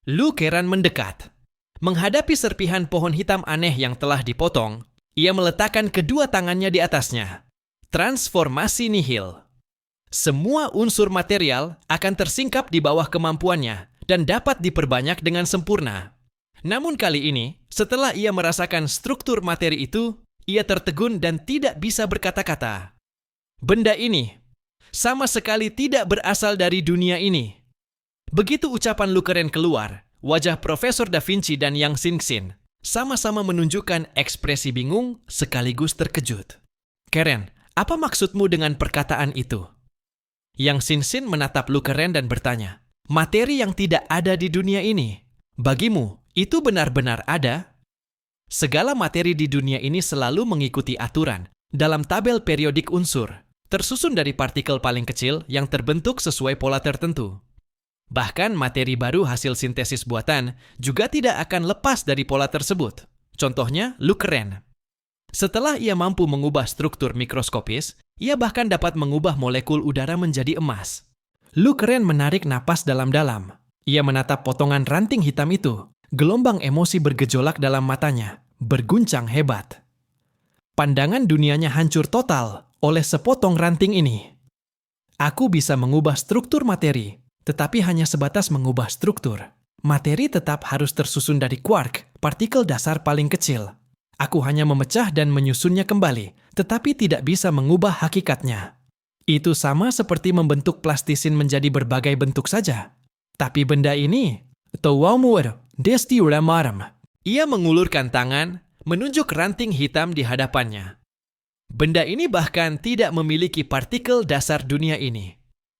Lu Keran mendekat. Menghadapi serpihan pohon hitam aneh yang telah dipotong, ia meletakkan kedua tangannya di atasnya. Transformasi nihil. Semua unsur material akan tersingkap di bawah kemampuannya dan dapat diperbanyak dengan sempurna. Namun kali ini, setelah ia merasakan struktur materi itu, ia tertegun dan tidak bisa berkata-kata. Benda ini sama sekali tidak berasal dari dunia ini. Begitu ucapan Lu Keren keluar, wajah Profesor Da Vinci dan Yang Xinxin sama-sama menunjukkan ekspresi bingung sekaligus terkejut. Keren, apa maksudmu dengan perkataan itu? Yang Xinxin menatap Lu Keren dan bertanya, materi yang tidak ada di dunia ini, bagimu itu benar-benar ada? Segala materi di dunia ini selalu mengikuti aturan dalam tabel periodik unsur, tersusun dari partikel paling kecil yang terbentuk sesuai pola tertentu. Bahkan materi baru hasil sintesis buatan juga tidak akan lepas dari pola tersebut. Contohnya, Lu Keren. Setelah ia mampu mengubah struktur mikroskopis, ia bahkan dapat mengubah molekul udara menjadi emas. Lu Keren menarik napas dalam-dalam. Ia menatap potongan ranting hitam itu. Gelombang emosi bergejolak dalam matanya, berguncang hebat. Pandangan dunianya hancur total oleh sepotong ranting ini. Aku bisa mengubah struktur materi, tetapi hanya sebatas mengubah struktur. Materi tetap harus tersusun dari quark, partikel dasar paling kecil. Aku hanya memecah dan menyusunnya kembali, tetapi tidak bisa mengubah hakikatnya. Itu sama seperti membentuk plastisin menjadi berbagai bentuk saja. Tapi benda ini, ia mengulurkan tangan, menunjuk ranting hitam di hadapannya. Benda ini bahkan tidak memiliki partikel dasar dunia ini.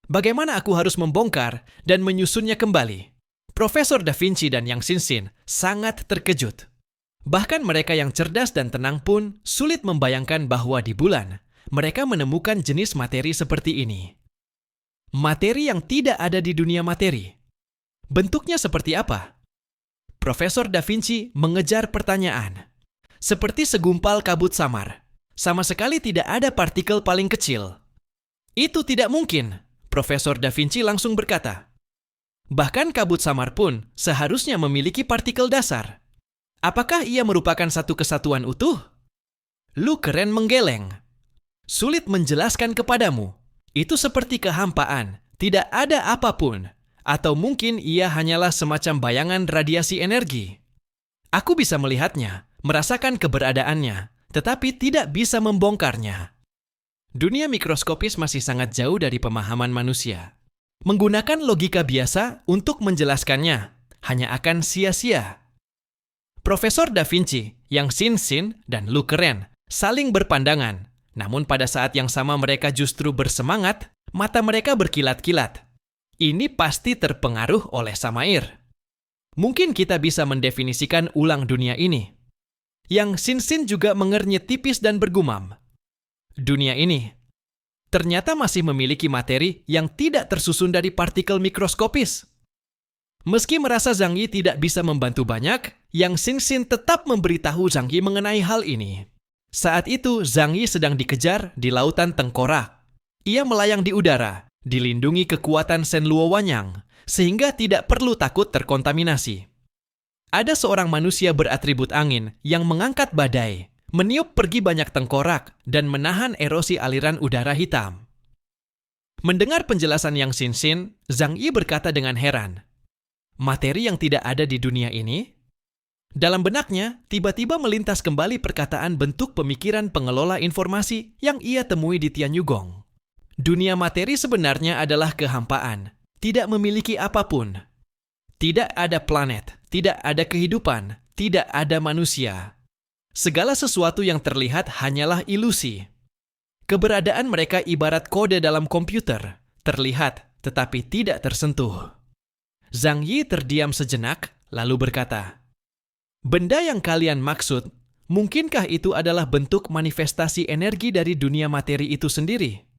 Bagaimana aku harus membongkar dan menyusunnya kembali? Profesor Da Vinci dan Yang Xinxin sangat terkejut. Bahkan mereka yang cerdas dan tenang pun sulit membayangkan bahwa di bulan, mereka menemukan jenis materi seperti ini. Materi yang tidak ada di dunia materi. Bentuknya seperti apa? Profesor Da Vinci mengejar pertanyaan. Seperti segumpal kabut samar. Sama sekali tidak ada partikel paling kecil. Itu tidak mungkin. Profesor Da Vinci langsung berkata. Bahkan kabut samar pun seharusnya memiliki partikel dasar. Apakah ia merupakan satu kesatuan utuh? Lu Keren menggeleng. Sulit menjelaskan kepadamu. Itu seperti kehampaan, tidak ada apapun. Atau mungkin ia hanyalah semacam bayangan radiasi energi. Aku bisa melihatnya, merasakan keberadaannya, tetapi tidak bisa membongkarnya. Dunia mikroskopis masih sangat jauh dari pemahaman manusia. Menggunakan logika biasa untuk menjelaskannya hanya akan sia-sia. Profesor Da Vinci, Yang Xinxin, dan Lu Keren saling berpandangan. Namun pada saat yang sama mereka justru bersemangat, mata mereka berkilat-kilat. Ini pasti terpengaruh oleh Samair. Mungkin kita bisa mendefinisikan ulang dunia ini. Yang Xinxin juga mengernyit tipis dan bergumam. Dunia ini ternyata masih memiliki materi yang tidak tersusun dari partikel mikroskopis. Meski merasa Zhang Yi tidak bisa membantu banyak, Yang Xinxin tetap memberitahu Zhang Yi mengenai hal ini. Saat itu Zhang Yi sedang dikejar di lautan tengkorak. Ia melayang di udara, dilindungi kekuatan Shen Luo Wanyang, sehingga tidak perlu takut terkontaminasi. Ada seorang manusia beratribut angin yang mengangkat badai, meniup pergi banyak tengkorak, dan menahan erosi aliran udara hitam. Mendengar penjelasan Yang Xinxin, Zhang Yi berkata dengan heran, materi yang tidak ada di dunia ini? Dalam benaknya, tiba-tiba melintas kembali perkataan bentuk pemikiran pengelola informasi yang ia temui di Tianyugong. Dunia materi sebenarnya adalah kehampaan, tidak memiliki apapun. Tidak ada planet, tidak ada kehidupan, tidak ada manusia. Segala sesuatu yang terlihat hanyalah ilusi. Keberadaan mereka ibarat kode dalam komputer, terlihat tetapi tidak tersentuh. Zhang Yi terdiam sejenak, lalu berkata, benda yang kalian maksud, mungkinkah itu adalah bentuk manifestasi energi dari dunia materi itu sendiri?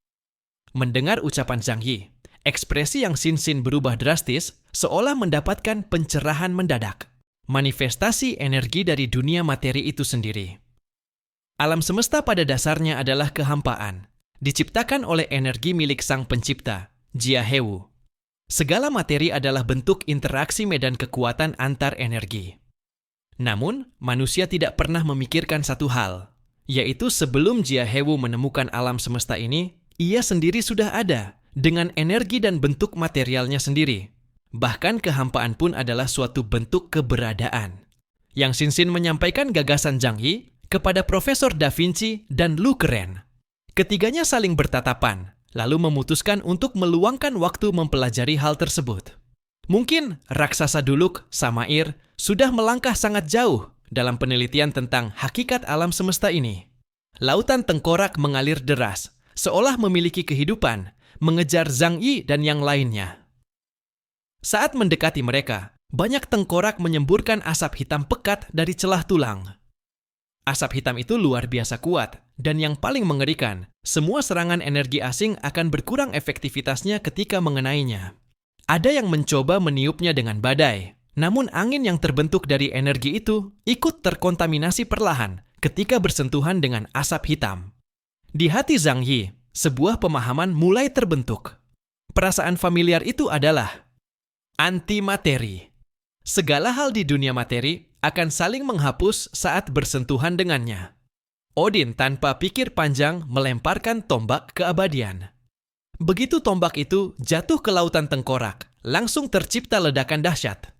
Mendengar ucapan Zhang Yi, ekspresi Yang Xinxin berubah drastis, seolah mendapatkan pencerahan mendadak. Manifestasi energi dari dunia materi itu sendiri. Alam semesta pada dasarnya adalah kehampaan, diciptakan oleh energi milik Sang Pencipta, Jia Hewu. Segala materi adalah bentuk interaksi medan kekuatan antar energi. Namun, manusia tidak pernah memikirkan satu hal, yaitu sebelum Jiahewu menemukan alam semesta ini, ia sendiri sudah ada, dengan energi dan bentuk materialnya sendiri. Bahkan kehampaan pun adalah suatu bentuk keberadaan. Yang Xinxin menyampaikan gagasan Zhang Yi kepada Profesor Da Vinci dan Lu Keren. Ketiganya saling bertatapan, lalu memutuskan untuk meluangkan waktu mempelajari hal tersebut. Mungkin raksasa Duluk, Samair, sudah melangkah sangat jauh dalam penelitian tentang hakikat alam semesta ini. Lautan tengkorak mengalir deras, seolah memiliki kehidupan, mengejar Zhang Yi dan yang lainnya. Saat mendekati mereka, banyak tengkorak menyemburkan asap hitam pekat dari celah tulang. Asap hitam itu luar biasa kuat, dan yang paling mengerikan, semua serangan energi asing akan berkurang efektivitasnya ketika mengenainya. Ada yang mencoba meniupnya dengan badai, namun angin yang terbentuk dari energi itu ikut terkontaminasi perlahan ketika bersentuhan dengan asap hitam. Di hati Zhang Yi, sebuah pemahaman mulai terbentuk. Perasaan familiar itu adalah antimateri. Segala hal di dunia materi akan saling menghapus saat bersentuhan dengannya. Odin tanpa pikir panjang melemparkan tombak keabadian. Begitu tombak itu jatuh ke lautan tengkorak, langsung tercipta ledakan dahsyat.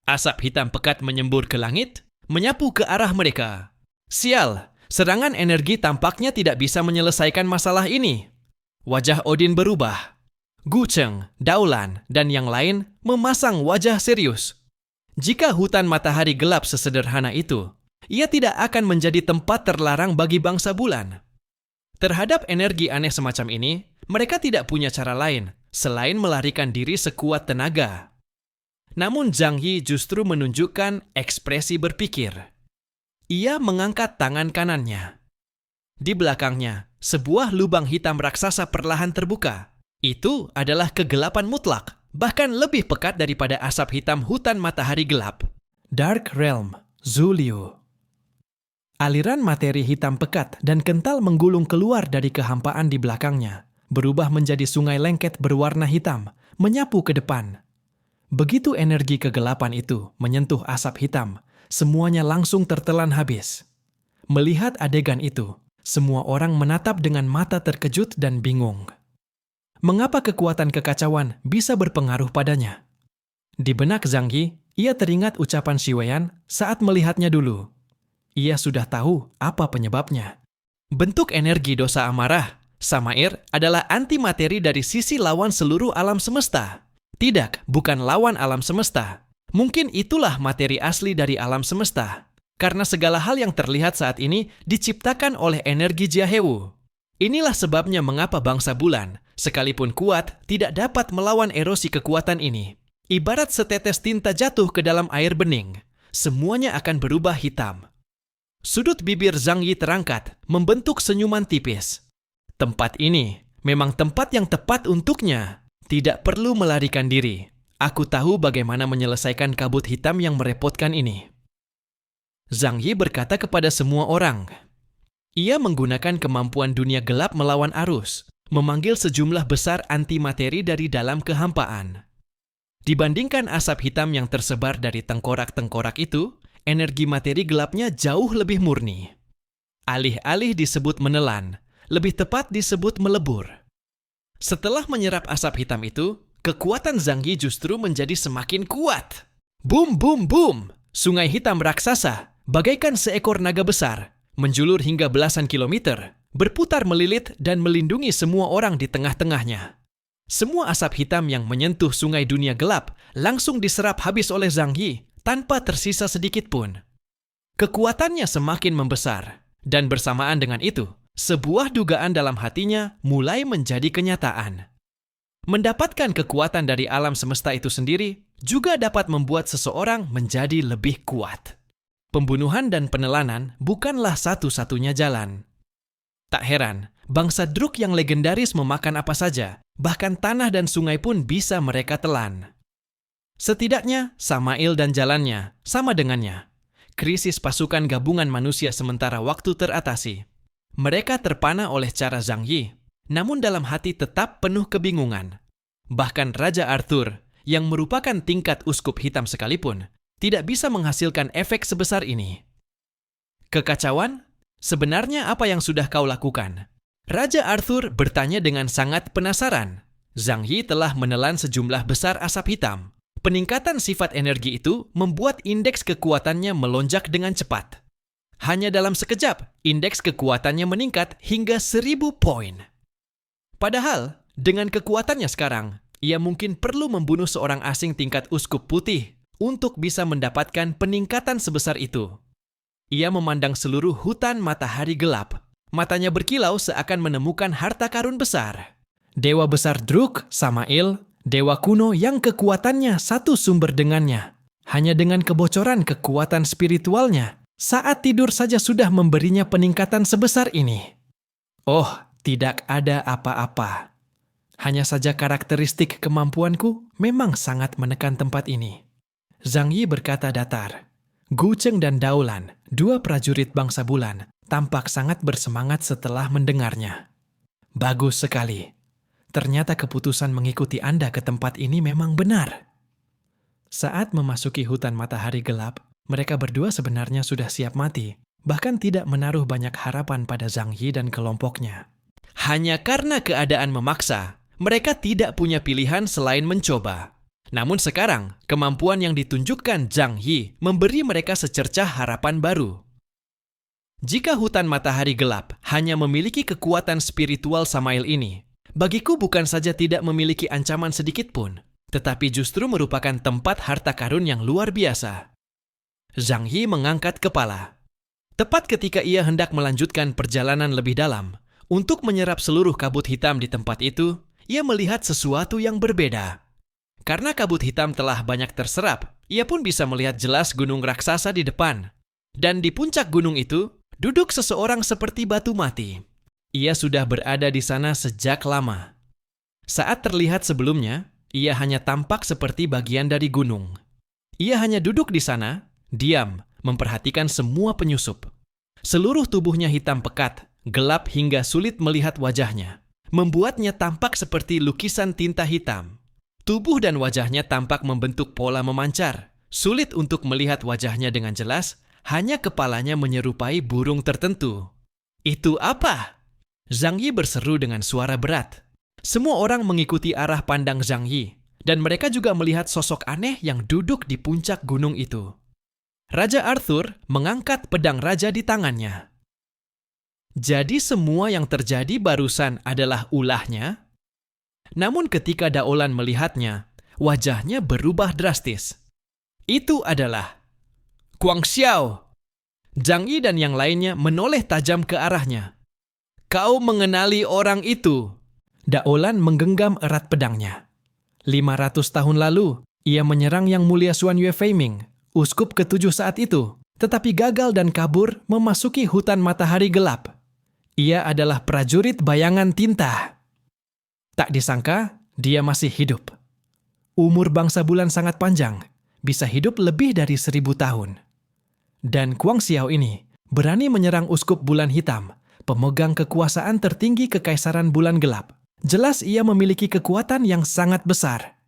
Asap hitam pekat menyembur ke langit, menyapu ke arah mereka. Sial, serangan energi tampaknya tidak bisa menyelesaikan masalah ini. Wajah Odin berubah. Gu Cheng, Daolan, dan yang lain memasang wajah serius. Jika hutan matahari gelap sesederhana itu, ia tidak akan menjadi tempat terlarang bagi bangsa bulan. Terhadap energi aneh semacam ini, mereka tidak punya cara lain selain melarikan diri sekuat tenaga. Namun Zhang Yi justru menunjukkan ekspresi berpikir. Ia mengangkat tangan kanannya. Di belakangnya, sebuah lubang hitam raksasa perlahan terbuka. Itu adalah kegelapan mutlak, bahkan lebih pekat daripada asap hitam hutan matahari gelap. Dark Realm, Zhu Liu. Aliran materi hitam pekat dan kental menggulung keluar dari kehampaan di belakangnya, berubah menjadi sungai lengket berwarna hitam, menyapu ke depan. Begitu energi kegelapan itu menyentuh asap hitam, semuanya langsung tertelan habis. Melihat adegan itu, semua orang menatap dengan mata terkejut dan bingung. Mengapa kekuatan kekacauan bisa berpengaruh padanya? Di benak Zhang Yi, ia teringat ucapan Xi Weiyan saat melihatnya dulu. Ia sudah tahu apa penyebabnya. Bentuk energi dosa amarah, Samair, adalah antimateri dari sisi lawan seluruh alam semesta. Tidak, bukan lawan alam semesta. Mungkin itulah materi asli dari alam semesta. Karena segala hal yang terlihat saat ini diciptakan oleh energi Jiahewu. Inilah sebabnya mengapa bangsa bulan, sekalipun kuat, tidak dapat melawan erosi kekuatan ini. Ibarat setetes tinta jatuh ke dalam air bening, semuanya akan berubah hitam. Sudut bibir Zhang Yi terangkat, membentuk senyuman tipis. Tempat ini memang tempat yang tepat untuknya. Tidak perlu melarikan diri. Aku tahu bagaimana menyelesaikan kabut hitam yang merepotkan ini. Zhang Yi berkata kepada semua orang. Ia menggunakan kemampuan dunia gelap melawan arus, memanggil sejumlah besar antimateri dari dalam kehampaan. Dibandingkan asap hitam yang tersebar dari tengkorak-tengkorak itu, energi materi gelapnya jauh lebih murni. Alih-alih disebut menelan, lebih tepat disebut melebur. Setelah menyerap asap hitam itu, kekuatan Zhang Yi justru menjadi semakin kuat. Boom, boom, boom! Sungai hitam raksasa, bagaikan seekor naga besar, menjulur hingga belasan kilometer, berputar melilit dan melindungi semua orang di tengah-tengahnya. Semua asap hitam yang menyentuh sungai dunia gelap langsung diserap habis oleh Zhang Yi tanpa tersisa sedikit pun. Kekuatannya semakin membesar, dan bersamaan dengan itu, sebuah dugaan dalam hatinya mulai menjadi kenyataan. Mendapatkan kekuatan dari alam semesta itu sendiri juga dapat membuat seseorang menjadi lebih kuat. Pembunuhan dan penelanan bukanlah satu-satunya jalan. Tak heran, bangsa Druk yang legendaris memakan apa saja, bahkan tanah dan sungai pun bisa mereka telan. Setidaknya, Samail dan jalannya sama dengannya. Krisis pasukan gabungan manusia sementara waktu teratasi. Mereka terpana oleh cara Zhang Yi, namun dalam hati tetap penuh kebingungan. Bahkan Raja Arthur, yang merupakan tingkat uskup hitam sekalipun, tidak bisa menghasilkan efek sebesar ini. Kekacauan? Sebenarnya apa yang sudah kau lakukan? Raja Arthur bertanya dengan sangat penasaran. Zhang Yi telah menelan sejumlah besar asap hitam. Peningkatan sifat energi itu membuat indeks kekuatannya melonjak dengan cepat. Hanya dalam sekejap, indeks kekuatannya meningkat hingga 1000 poin. Padahal, dengan kekuatannya sekarang, ia mungkin perlu membunuh seorang asing tingkat uskup putih untuk bisa mendapatkan peningkatan sebesar itu. Ia memandang seluruh hutan matahari gelap. Matanya berkilau seakan menemukan harta karun besar. Dewa besar Druk, Samael, dewa kuno yang kekuatannya satu sumber dengannya. Hanya dengan kebocoran kekuatan spiritualnya, saat tidur saja sudah memberinya peningkatan sebesar ini. Oh, tidak ada apa-apa. Hanya saja karakteristik kemampuanku memang sangat menekan tempat ini. Zhang Yi berkata datar. Gu Cheng dan Daolan, dua prajurit bangsa bulan, tampak sangat bersemangat setelah mendengarnya. Bagus sekali. Ternyata keputusan mengikuti Anda ke tempat ini memang benar. Saat memasuki hutan matahari gelap, mereka berdua sebenarnya sudah siap mati, bahkan tidak menaruh banyak harapan pada Zhang Yi dan kelompoknya. Hanya karena keadaan memaksa, mereka tidak punya pilihan selain mencoba. Namun sekarang, kemampuan yang ditunjukkan Zhang Yi memberi mereka secercah harapan baru. Jika hutan matahari gelap hanya memiliki kekuatan spiritual Samael ini, bagiku bukan saja tidak memiliki ancaman sedikit pun, tetapi justru merupakan tempat harta karun yang luar biasa. Zhang Yi mengangkat kepala. Tepat ketika ia hendak melanjutkan perjalanan lebih dalam, untuk menyerap seluruh kabut hitam di tempat itu, ia melihat sesuatu yang berbeda. Karena kabut hitam telah banyak terserap, ia pun bisa melihat jelas gunung raksasa di depan. Dan di puncak gunung itu, duduk seseorang seperti batu mati. Ia sudah berada di sana sejak lama. Saat terlihat sebelumnya, ia hanya tampak seperti bagian dari gunung. Ia hanya duduk di sana, diam, memperhatikan semua penyusup. Seluruh tubuhnya hitam pekat, gelap hingga sulit melihat wajahnya, membuatnya tampak seperti lukisan tinta hitam. Tubuh dan wajahnya tampak membentuk pola memancar. Sulit untuk melihat wajahnya dengan jelas, hanya kepalanya menyerupai burung tertentu. Itu apa? Zhang Yi berseru dengan suara berat. Semua orang mengikuti arah pandang Zhang Yi, dan mereka juga melihat sosok aneh yang duduk di puncak gunung itu. Raja Arthur mengangkat pedang raja di tangannya. Jadi semua yang terjadi barusan adalah ulahnya? Namun ketika Daolan melihatnya, wajahnya berubah drastis. Itu adalah Guang Xiao. Zhang Yi dan yang lainnya menoleh tajam ke arahnya. Kau mengenali orang itu? Daolan menggenggam erat pedangnya. 500 tahun lalu, ia menyerang Yang Mulia Xuan Yue Feiming, uskup ketujuh saat itu, tetapi gagal dan kabur memasuki hutan matahari gelap. Ia adalah prajurit bayangan tinta. Tak disangka, dia masih hidup. Umur bangsa bulan sangat panjang, bisa hidup lebih dari 1000 tahun. Dan Guang Xiao ini berani menyerang uskup bulan hitam, pemegang kekuasaan tertinggi kekaisaran bulan gelap. Jelas ia memiliki kekuatan yang sangat besar.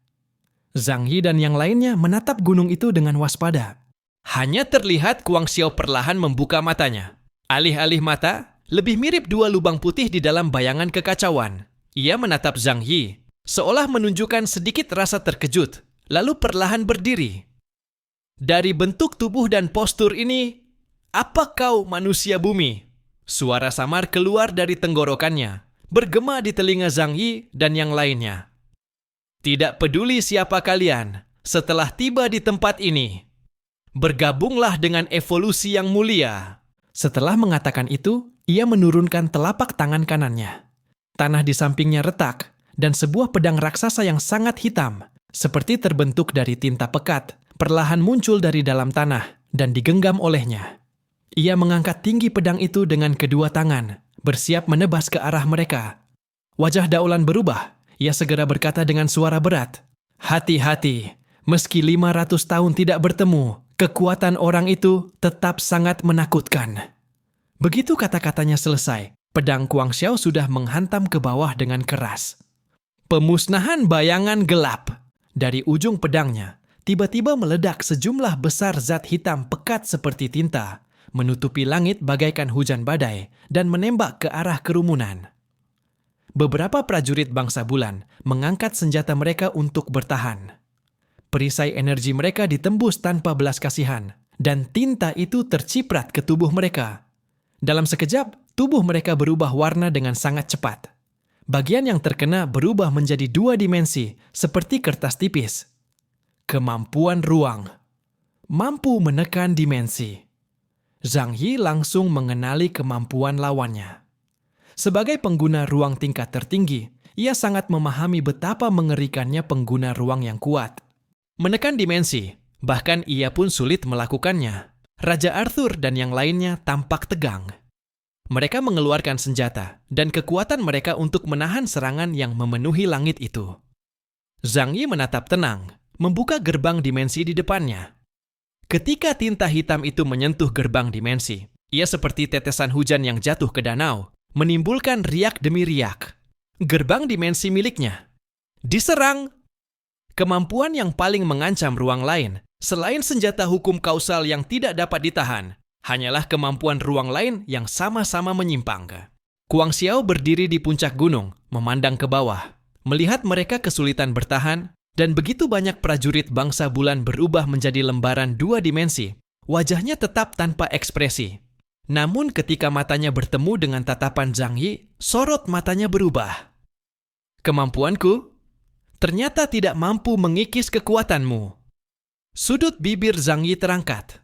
Zhang Yi dan yang lainnya menatap gunung itu dengan waspada. Hanya terlihat Guang Xiao perlahan membuka matanya. Alih-alih mata, lebih mirip dua lubang putih di dalam bayangan kekacauan. Ia menatap Zhang Yi, seolah menunjukkan sedikit rasa terkejut, lalu perlahan berdiri. Dari bentuk tubuh dan postur ini, apa kau manusia bumi? Suara samar keluar dari tenggorokannya, bergema di telinga Zhang Yi dan yang lainnya. Tidak peduli siapa kalian, setelah tiba di tempat ini, bergabunglah dengan evolusi yang mulia. Setelah mengatakan itu, ia menurunkan telapak tangan kanannya. Tanah di sampingnya retak, dan sebuah pedang raksasa yang sangat hitam, seperti terbentuk dari tinta pekat, perlahan muncul dari dalam tanah dan digenggam olehnya. Ia mengangkat tinggi pedang itu dengan kedua tangan, bersiap menebas ke arah mereka. Wajah Daolan berubah, ia segera berkata dengan suara berat, "Hati-hati, meski 500 tahun tidak bertemu, kekuatan orang itu tetap sangat menakutkan." Begitu kata-katanya selesai, pedang Guang Xiao sudah menghantam ke bawah dengan keras. Pemusnahan bayangan gelap. Dari ujung pedangnya, tiba-tiba meledak sejumlah besar zat hitam pekat seperti tinta, menutupi langit bagaikan hujan badai, dan menembak ke arah kerumunan. Beberapa prajurit bangsa bulan mengangkat senjata mereka untuk bertahan. Perisai energi mereka ditembus tanpa belas kasihan, dan tinta itu terciprat ke tubuh mereka. Dalam sekejap, tubuh mereka berubah warna dengan sangat cepat. Bagian yang terkena berubah menjadi 2 dimensi, seperti kertas tipis. Kemampuan ruang. Mampu menekan dimensi. Zhang Yi langsung mengenali kemampuan lawannya. Sebagai pengguna ruang tingkat tertinggi, ia sangat memahami betapa mengerikannya pengguna ruang yang kuat. Menekan dimensi, bahkan ia pun sulit melakukannya. Raja Arthur dan yang lainnya tampak tegang. Mereka mengeluarkan senjata dan kekuatan mereka untuk menahan serangan yang memenuhi langit itu. Zhang Yi menatap tenang, membuka gerbang dimensi di depannya. Ketika tinta hitam itu menyentuh gerbang dimensi, ia seperti tetesan hujan yang jatuh ke danau, menimbulkan riak demi riak. Gerbang dimensi miliknya diserang. Kemampuan yang paling mengancam ruang lain, selain senjata hukum kausal yang tidak dapat ditahan, hanyalah kemampuan ruang lain yang sama-sama menyimpang. Kuang Xiao berdiri di puncak gunung, memandang ke bawah, melihat mereka kesulitan bertahan, dan begitu banyak prajurit bangsa bulan berubah menjadi lembaran 2 dimensi, wajahnya tetap tanpa ekspresi. Namun ketika matanya bertemu dengan tatapan Zhang Yi, sorot matanya berubah. Kemampuanku ternyata tidak mampu mengikis kekuatanmu. Sudut bibir Zhang Yi terangkat.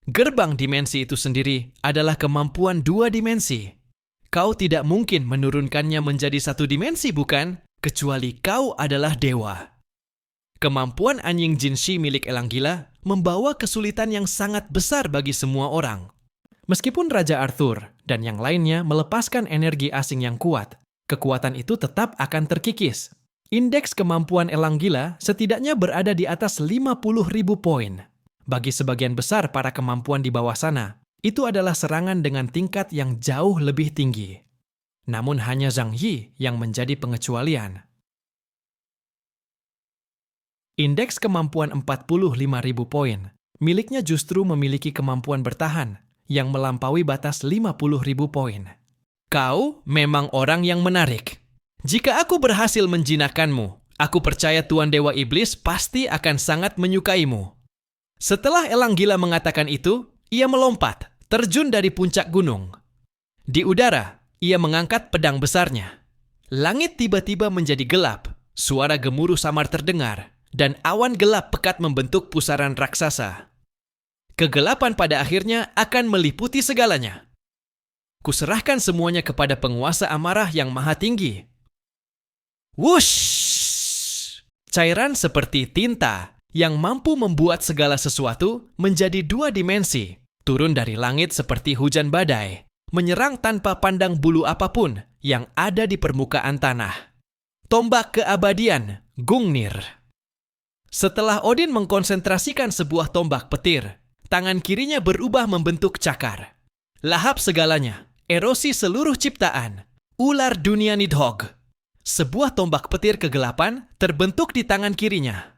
Gerbang dimensi itu sendiri adalah kemampuan 2 dimensi. Kau tidak mungkin menurunkannya menjadi 1 dimensi, bukan? Kecuali kau adalah dewa. Kemampuan anjing Jinshi milik Elang Gila membawa kesulitan yang sangat besar bagi semua orang. Meskipun Raja Arthur dan yang lainnya melepaskan energi asing yang kuat, kekuatan itu tetap akan terkikis. Indeks kemampuan Elang Gila setidaknya berada di atas 50.000 poin. Bagi sebagian besar para kemampuan di bawah sana, itu adalah serangan dengan tingkat yang jauh lebih tinggi. Namun hanya Zhang Yi yang menjadi pengecualian. Indeks kemampuan 45.000 poin, miliknya justru memiliki kemampuan bertahan yang melampaui batas 50.000 poin. Kau memang orang yang menarik. Jika aku berhasil menjinakkanmu, aku percaya Tuan Dewa Iblis pasti akan sangat menyukaimu. Setelah Elang Gila mengatakan itu, ia melompat, terjun dari puncak gunung. Di udara, ia mengangkat pedang besarnya. Langit tiba-tiba menjadi gelap, suara gemuruh samar terdengar, dan awan gelap pekat membentuk pusaran raksasa. Kegelapan pada akhirnya akan meliputi segalanya. Kuserahkan semuanya kepada penguasa amarah yang maha tinggi. Wush! Cairan seperti tinta yang mampu membuat segala sesuatu menjadi 2 dimensi, turun dari langit seperti hujan badai, menyerang tanpa pandang bulu apapun yang ada di permukaan tanah. Tombak keabadian, Gungnir. Setelah Odin mengkonsentrasikan sebuah tombak petir, tangan kirinya berubah membentuk cakar. Lahap segalanya, erosi seluruh ciptaan, ular dunia Nidhogg. Sebuah tombak petir kegelapan terbentuk di tangan kirinya.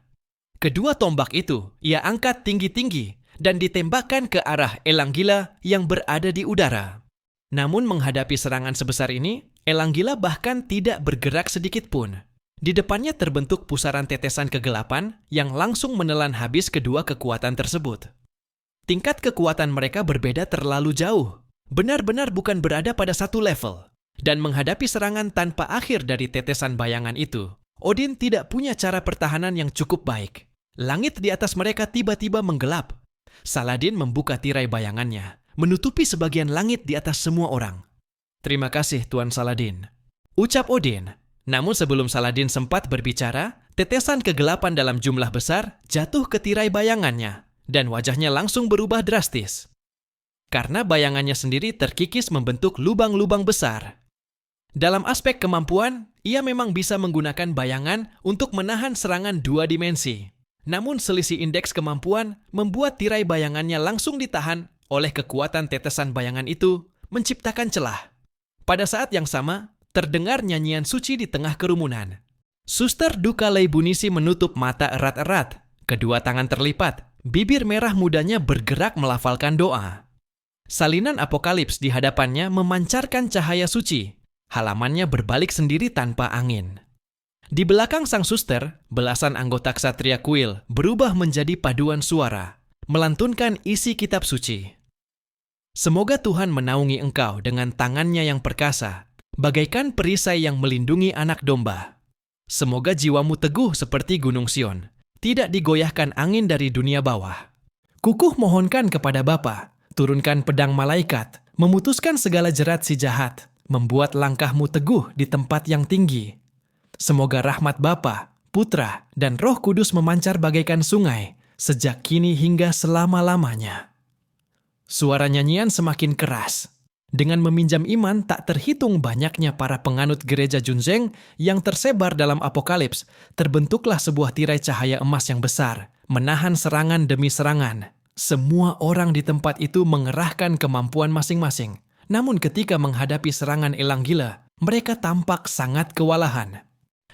Kedua tombak itu ia angkat tinggi-tinggi dan ditembakkan ke arah Elang Gila yang berada di udara. Namun menghadapi serangan sebesar ini, Elang Gila bahkan tidak bergerak sedikit pun. Di depannya terbentuk pusaran tetesan kegelapan yang langsung menelan habis kedua kekuatan tersebut. Tingkat kekuatan mereka berbeda terlalu jauh, benar-benar bukan berada pada satu level. Dan menghadapi serangan tanpa akhir dari tetesan bayangan itu, Odin tidak punya cara pertahanan yang cukup baik. Langit di atas mereka tiba-tiba menggelap. Saladin membuka tirai bayangannya, menutupi sebagian langit di atas semua orang. Terima kasih, Tuan Saladin, ucap Odin. Namun sebelum Saladin sempat berbicara, tetesan kegelapan dalam jumlah besar jatuh ke tirai bayangannya, dan wajahnya langsung berubah drastis. Karena bayangannya sendiri terkikis membentuk lubang-lubang besar. Dalam aspek kemampuan, ia memang bisa menggunakan bayangan untuk menahan serangan 2 dimensi. Namun selisih indeks kemampuan membuat tirai bayangannya langsung ditahan oleh kekuatan tetesan bayangan itu, menciptakan celah. Pada saat yang sama, terdengar nyanyian suci di tengah kerumunan. Suster Duka Leibunisi menutup mata erat-erat, kedua tangan terlipat, bibir merah mudanya bergerak melafalkan doa. Salinan apokalips di hadapannya memancarkan cahaya suci. Halamannya berbalik sendiri tanpa angin. Di belakang sang suster, belasan anggota ksatria kuil berubah menjadi paduan suara, melantunkan isi kitab suci. Semoga Tuhan menaungi engkau dengan tangannya yang perkasa, bagaikan perisai yang melindungi anak domba. Semoga jiwamu teguh seperti Gunung Sion, tidak digoyahkan angin dari dunia bawah. Kukuh mohonkan kepada Bapa, turunkan pedang malaikat, memutuskan segala jerat si jahat, membuat langkahmu teguh di tempat yang tinggi. Semoga rahmat Bapa, Putra, dan Roh Kudus memancar bagaikan sungai, sejak kini hingga selama-lamanya. Suara nyanyian semakin keras. Dengan meminjam iman tak terhitung banyaknya para penganut gereja Junzeng yang tersebar dalam apokalips, terbentuklah sebuah tirai cahaya emas yang besar, menahan serangan demi serangan. Semua orang di tempat itu mengerahkan kemampuan masing-masing. Namun ketika menghadapi serangan elang gila, mereka tampak sangat kewalahan.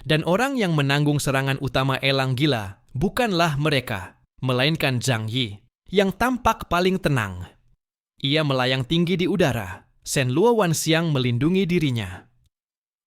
Dan orang yang menanggung serangan utama elang gila bukanlah mereka, melainkan Zhang Yi, yang tampak paling tenang. Ia melayang tinggi di udara, Shen Luo Wanxiang melindungi dirinya.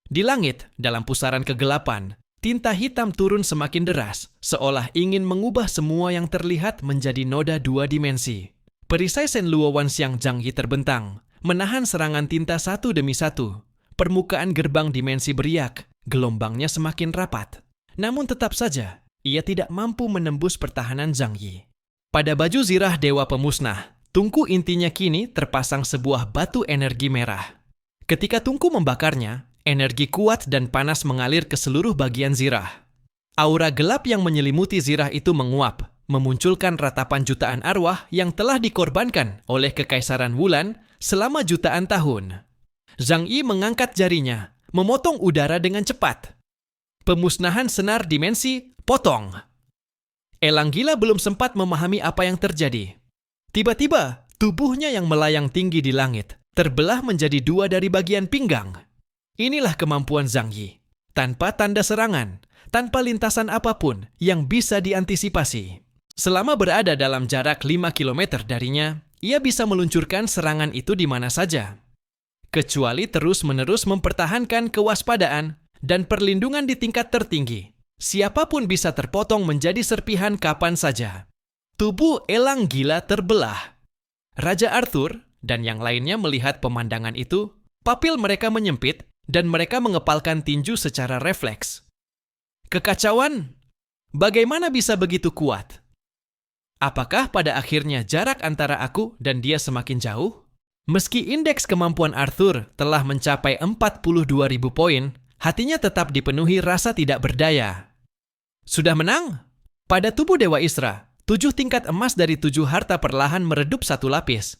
Di langit, dalam pusaran kegelapan, tinta hitam turun semakin deras, seolah ingin mengubah semua yang terlihat menjadi noda dua dimensi. Perisai Shen Luo Wanxiang Zhang Yi terbentang, menahan serangan tinta satu demi satu. Permukaan gerbang dimensi beriak, gelombangnya semakin rapat. Namun tetap saja, ia tidak mampu menembus pertahanan Zhang Yi. Pada baju zirah Dewa Pemusnah, tungku intinya kini terpasang sebuah batu energi merah. Ketika tungku membakarnya, energi kuat dan panas mengalir ke seluruh bagian zirah. Aura gelap yang menyelimuti zirah itu menguap, memunculkan ratapan jutaan arwah yang telah dikorbankan oleh Kekaisaran Wulan selama jutaan tahun. Zhang Yi mengangkat jarinya, memotong udara dengan cepat. Pemusnahan senar dimensi, potong. Elang gila belum sempat memahami apa yang terjadi. Tiba-tiba, tubuhnya yang melayang tinggi di langit terbelah menjadi dua dari bagian pinggang. Inilah kemampuan Zhang Yi. Tanpa tanda serangan, tanpa lintasan apapun yang bisa diantisipasi. Selama berada dalam jarak 5 km darinya, ia bisa meluncurkan serangan itu di mana saja. Kecuali terus-menerus mempertahankan kewaspadaan dan perlindungan di tingkat tertinggi. Siapapun bisa terpotong menjadi serpihan kapan saja. Tubuh elang gila terbelah. Raja Arthur dan yang lainnya melihat pemandangan itu, papil mereka menyempit dan mereka mengepalkan tinju secara refleks. Kekacauan? Bagaimana bisa begitu kuat? Apakah pada akhirnya jarak antara aku dan dia semakin jauh? Meski indeks kemampuan Arthur telah mencapai 42.000 poin, hatinya tetap dipenuhi rasa tidak berdaya. Sudah menang? Pada tubuh Dewa Isra, 7 tingkat emas dari 7 harta perlahan meredup satu lapis.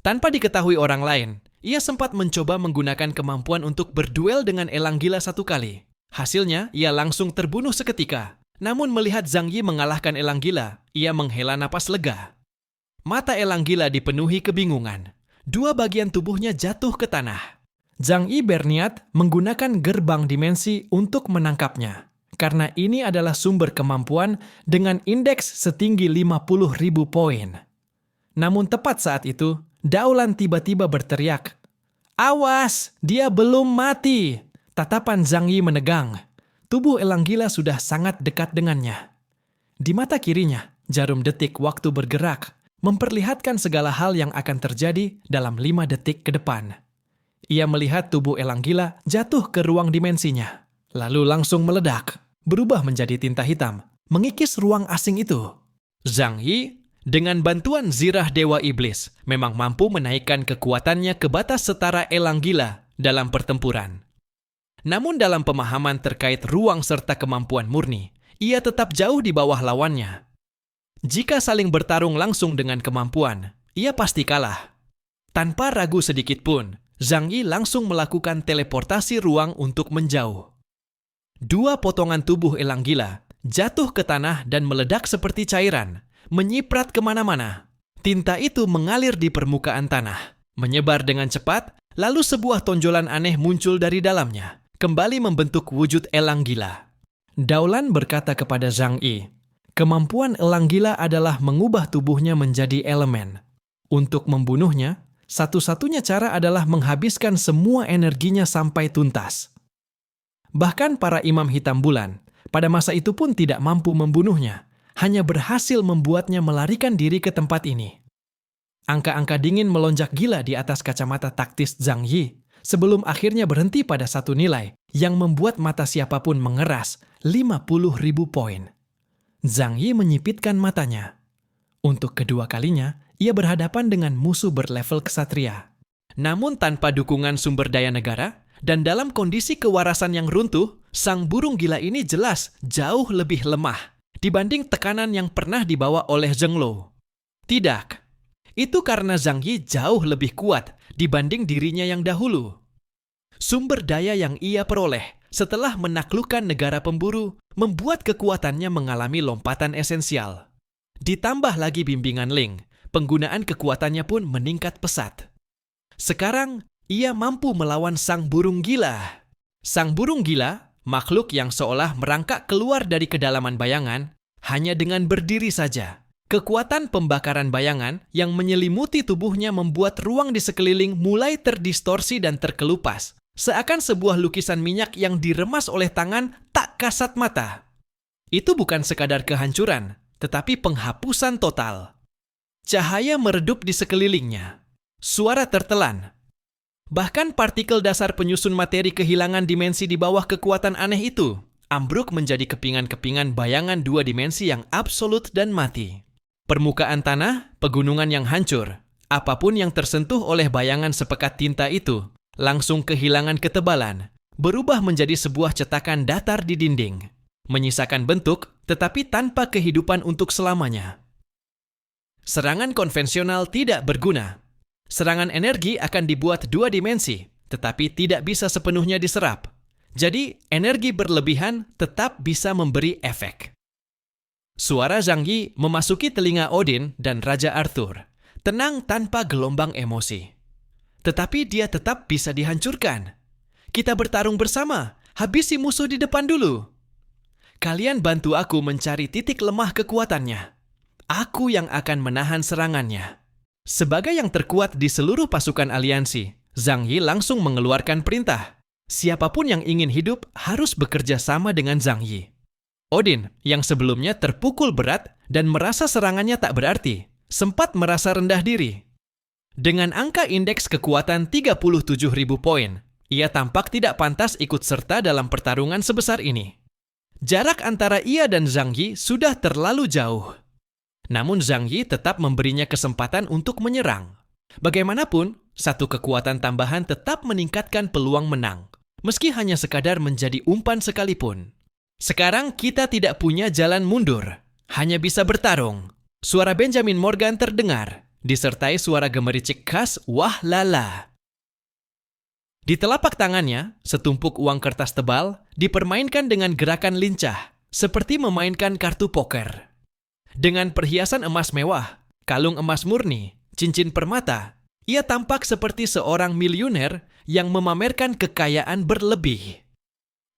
Tanpa diketahui orang lain, ia sempat mencoba menggunakan kemampuan untuk berduel dengan elang gila satu kali. Hasilnya, ia langsung terbunuh seketika. Namun melihat Zhang Yi mengalahkan elang gila, ia menghela napas lega. Mata elang gila dipenuhi kebingungan. Dua bagian tubuhnya jatuh ke tanah. Zhang Yi berniat menggunakan gerbang dimensi untuk menangkapnya. Karena ini adalah sumber kemampuan dengan indeks setinggi 50.000 poin. Namun tepat saat itu, Daolan tiba-tiba berteriak, "Awas, dia belum mati!" Tatapan Zhang Yi menegang. Tubuh elang gila sudah sangat dekat dengannya. Di mata kirinya, jarum detik waktu bergerak, memperlihatkan segala hal yang akan terjadi dalam 5 detik ke depan. Ia melihat tubuh elang gila jatuh ke ruang dimensinya, lalu langsung meledak. Berubah menjadi tinta hitam, mengikis ruang asing itu. Zhang Yi, dengan bantuan zirah Dewa Iblis, memang mampu menaikkan kekuatannya ke batas setara elang gila dalam pertempuran. Namun dalam pemahaman terkait ruang serta kemampuan murni, ia tetap jauh di bawah lawannya. Jika saling bertarung langsung dengan kemampuan, ia pasti kalah. Tanpa ragu sedikit pun, Zhang Yi langsung melakukan teleportasi ruang untuk menjauh. 2 potongan tubuh elang gila jatuh ke tanah dan meledak seperti cairan, menyiprat kemana-mana. Tinta itu mengalir di permukaan tanah, menyebar dengan cepat, lalu sebuah tonjolan aneh muncul dari dalamnya, kembali membentuk wujud elang gila. Daolan berkata kepada Zhang Yi, kemampuan elang gila adalah mengubah tubuhnya menjadi elemen. Untuk membunuhnya, satu-satunya cara adalah menghabiskan semua energinya sampai tuntas. Bahkan para imam hitam bulan, pada masa itu pun tidak mampu membunuhnya, hanya berhasil membuatnya melarikan diri ke tempat ini. Angka-angka dingin melonjak gila di atas kacamata taktis Zhang Yi, sebelum akhirnya berhenti pada satu nilai yang membuat mata siapapun mengeras, 50.000 poin. Zhang Yi menyipitkan matanya. Untuk kedua kalinya, ia berhadapan dengan musuh berlevel ksatria. Namun tanpa dukungan sumber daya negara, dan dalam kondisi kewarasan yang runtuh, sang burung gila ini jelas jauh lebih lemah dibanding tekanan yang pernah dibawa oleh Zhenglo. Tidak, itu karena Zhang Yi jauh lebih kuat dibanding dirinya yang dahulu. Sumber daya yang ia peroleh setelah menaklukkan negara pemburu membuat kekuatannya mengalami lompatan esensial. Ditambah lagi bimbingan Ling, penggunaan kekuatannya pun meningkat pesat. Sekarang, ia mampu melawan sang burung gila. Sang burung gila, makhluk yang seolah merangkak keluar dari kedalaman bayangan, hanya dengan berdiri saja. Kekuatan pembakaran bayangan yang menyelimuti tubuhnya membuat ruang di sekeliling mulai terdistorsi dan terkelupas, seakan sebuah lukisan minyak yang diremas oleh tangan tak kasat mata. Itu bukan sekadar kehancuran, tetapi penghapusan total. Cahaya meredup di sekelilingnya. Suara tertelan. Bahkan partikel dasar penyusun materi kehilangan dimensi di bawah kekuatan aneh itu, ambruk menjadi kepingan-kepingan bayangan dua dimensi yang absolut dan mati. Permukaan tanah, pegunungan yang hancur, apapun yang tersentuh oleh bayangan sepekat tinta itu, langsung kehilangan ketebalan, berubah menjadi sebuah cetakan datar di dinding, menyisakan bentuk tetapi tanpa kehidupan untuk selamanya. Serangan konvensional tidak berguna. Serangan energi akan dibuat dua dimensi, tetapi tidak bisa sepenuhnya diserap. Jadi, energi berlebihan tetap bisa memberi efek. Suara Zhang Yi memasuki telinga Odin dan Raja Arthur, tenang tanpa gelombang emosi. Tetapi dia tetap bisa dihancurkan. Kita bertarung bersama, habisi musuh di depan dulu. Kalian bantu aku mencari titik lemah kekuatannya. Aku yang akan menahan serangannya. Sebagai yang terkuat di seluruh pasukan aliansi, Zhang Yi langsung mengeluarkan perintah. Siapapun yang ingin hidup harus bekerja sama dengan Zhang Yi. Odin, yang sebelumnya terpukul berat dan merasa serangannya tak berarti, sempat merasa rendah diri. Dengan angka indeks kekuatan 37.000 poin, ia tampak tidak pantas ikut serta dalam pertarungan sebesar ini. Jarak antara ia dan Zhang Yi sudah terlalu jauh. Namun Zhang Yi tetap memberinya kesempatan untuk menyerang. Bagaimanapun, satu kekuatan tambahan tetap meningkatkan peluang menang, meski hanya sekadar menjadi umpan sekalipun. Sekarang kita tidak punya jalan mundur, hanya bisa bertarung. Suara Benjamin Morgan terdengar, disertai suara gemericik khas wah lala. Di telapak tangannya, setumpuk uang kertas tebal dipermainkan dengan gerakan lincah, seperti memainkan kartu poker. Dengan perhiasan emas mewah, kalung emas murni, cincin permata, ia tampak seperti seorang miliuner yang memamerkan kekayaan berlebih.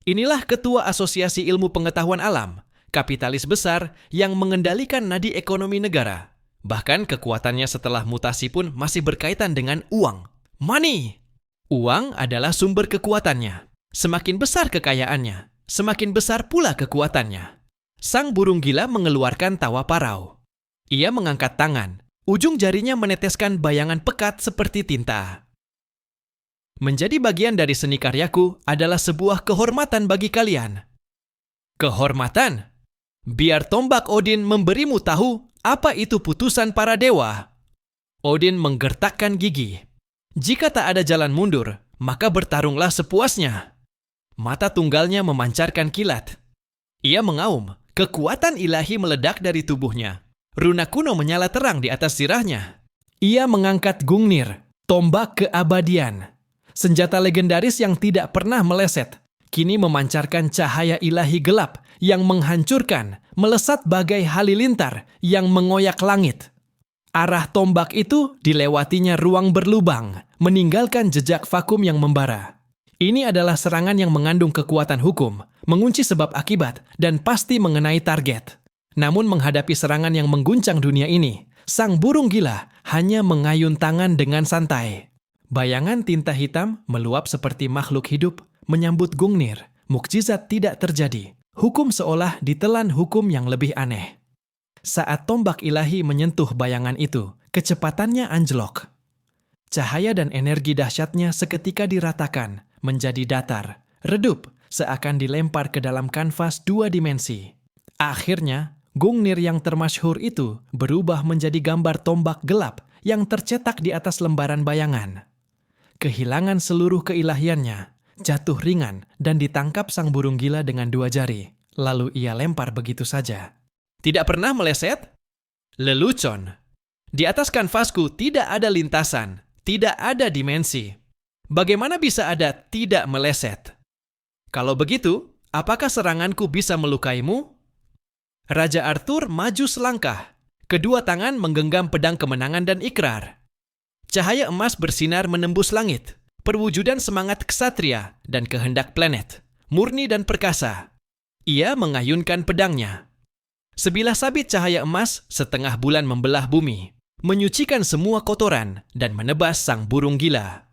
Inilah Ketua Asosiasi Ilmu Pengetahuan Alam, kapitalis besar yang mengendalikan nadi ekonomi negara. Bahkan kekuatannya setelah mutasi pun masih berkaitan dengan uang. Money! Uang adalah sumber kekuatannya. Semakin besar kekayaannya, semakin besar pula kekuatannya. Sang burung gila mengeluarkan tawa parau. Ia mengangkat tangan, ujung jarinya meneteskan bayangan pekat seperti tinta. Menjadi bagian dari seni karyaku adalah sebuah kehormatan bagi kalian. Kehormatan? Biar tombak Odin memberimu tahu apa itu putusan para dewa. Odin menggertakkan gigi. Jika tak ada jalan mundur, maka bertarunglah sepuasnya. Mata tunggalnya memancarkan kilat. Ia mengaum. Kekuatan ilahi meledak dari tubuhnya. Runa kuno menyala terang di atas sirahnya. Ia mengangkat Gungnir, tombak keabadian. Senjata legendaris yang tidak pernah meleset, kini memancarkan cahaya ilahi gelap yang menghancurkan, melesat bagai halilintar yang mengoyak langit. Arah tombak itu dilewatinya ruang berlubang, meninggalkan jejak vakum yang membara. Ini adalah serangan yang mengandung kekuatan hukum, mengunci sebab akibat, dan pasti mengenai target. Namun menghadapi serangan yang mengguncang dunia ini, sang burung gila hanya mengayun tangan dengan santai. Bayangan tinta hitam meluap seperti makhluk hidup, menyambut Gungnir. Mukjizat tidak terjadi. Hukum seolah ditelan hukum yang lebih aneh. Saat tombak ilahi menyentuh bayangan itu, kecepatannya anjlok. Cahaya dan energi dahsyatnya seketika diratakan, menjadi datar, redup, seakan dilempar ke dalam kanvas 2 dimensi. Akhirnya, Gungnir yang termasyhur itu berubah menjadi gambar tombak gelap yang tercetak di atas lembaran bayangan. Kehilangan seluruh keilahiannya, jatuh ringan dan ditangkap sang burung gila dengan 2 jari. Lalu ia lempar begitu saja. Tidak pernah meleset? Lelucon. Di atas kanvasku tidak ada lintasan, tidak ada dimensi. Bagaimana bisa ada tidak meleset? Kalau begitu, apakah seranganku bisa melukaimu? Raja Arthur maju selangkah. Kedua tangan menggenggam pedang kemenangan dan ikrar. Cahaya emas bersinar menembus langit. Perwujudan semangat ksatria dan kehendak planet. Murni dan perkasa. Ia mengayunkan pedangnya. Sebilah sabit cahaya emas setengah bulan membelah bumi. Menyucikan semua kotoran dan menebas sang burung gila.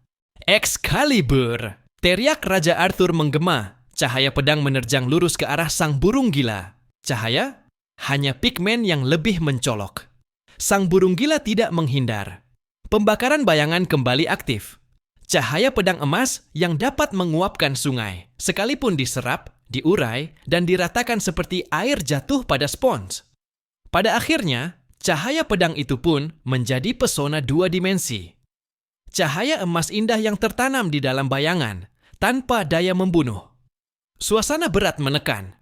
Excalibur! Teriak Raja Arthur menggema. Cahaya pedang menerjang lurus ke arah sang burung gila. Cahaya? Hanya pigmen yang lebih mencolok. Sang burung gila tidak menghindar. Pembakaran bayangan kembali aktif. Cahaya pedang emas yang dapat menguapkan sungai, sekalipun diserap, diurai, dan diratakan seperti air jatuh pada spons. Pada akhirnya, cahaya pedang itu pun menjadi pesona 2 dimensi. Cahaya emas indah yang tertanam di dalam bayangan, tanpa daya membunuh. Suasana berat menekan.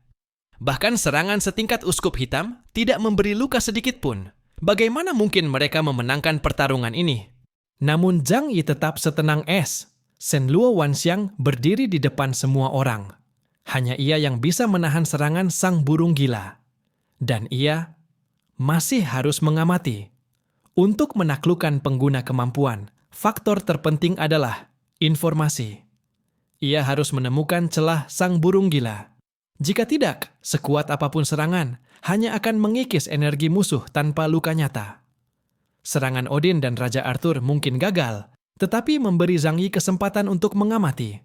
Bahkan serangan setingkat uskup hitam tidak memberi luka sedikit pun. Bagaimana mungkin mereka memenangkan pertarungan ini? Namun Zhang Yi tetap setenang es. Shen Luo Wanxiang berdiri di depan semua orang. Hanya ia yang bisa menahan serangan sang burung gila. Dan ia masih harus mengamati. Untuk menaklukkan pengguna kemampuan, faktor terpenting adalah informasi. Ia harus menemukan celah sang burung gila. Jika tidak, sekuat apapun serangan, hanya akan mengikis energi musuh tanpa luka nyata. Serangan Odin dan Raja Arthur mungkin gagal, tetapi memberi Zhang Yi kesempatan untuk mengamati.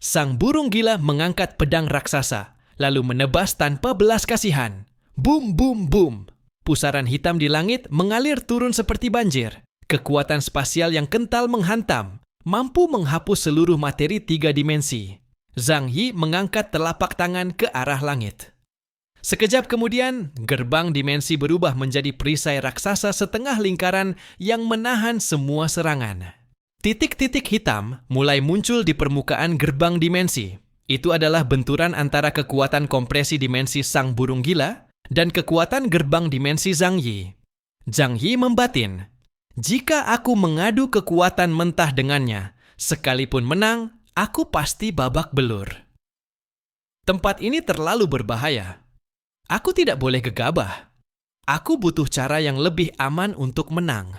Sang burung gila mengangkat pedang raksasa, lalu menebas tanpa belas kasihan. Boom, boom, boom. Pusaran hitam di langit mengalir turun seperti banjir. Kekuatan spasial yang kental menghantam, mampu menghapus seluruh materi 3 dimensi. Zhang Yi mengangkat telapak tangan ke arah langit. Sekejap kemudian, gerbang dimensi berubah menjadi perisai raksasa setengah lingkaran yang menahan semua serangan. Titik-titik hitam mulai muncul di permukaan gerbang dimensi. Itu adalah benturan antara kekuatan kompresi dimensi sang burung gila dan kekuatan gerbang dimensi Zhang Yi. Zhang Yi membatin, "Jika aku mengadu kekuatan mentah dengannya, sekalipun menang, aku pasti babak belur. Tempat ini terlalu berbahaya. Aku tidak boleh gegabah. Aku butuh cara yang lebih aman untuk menang."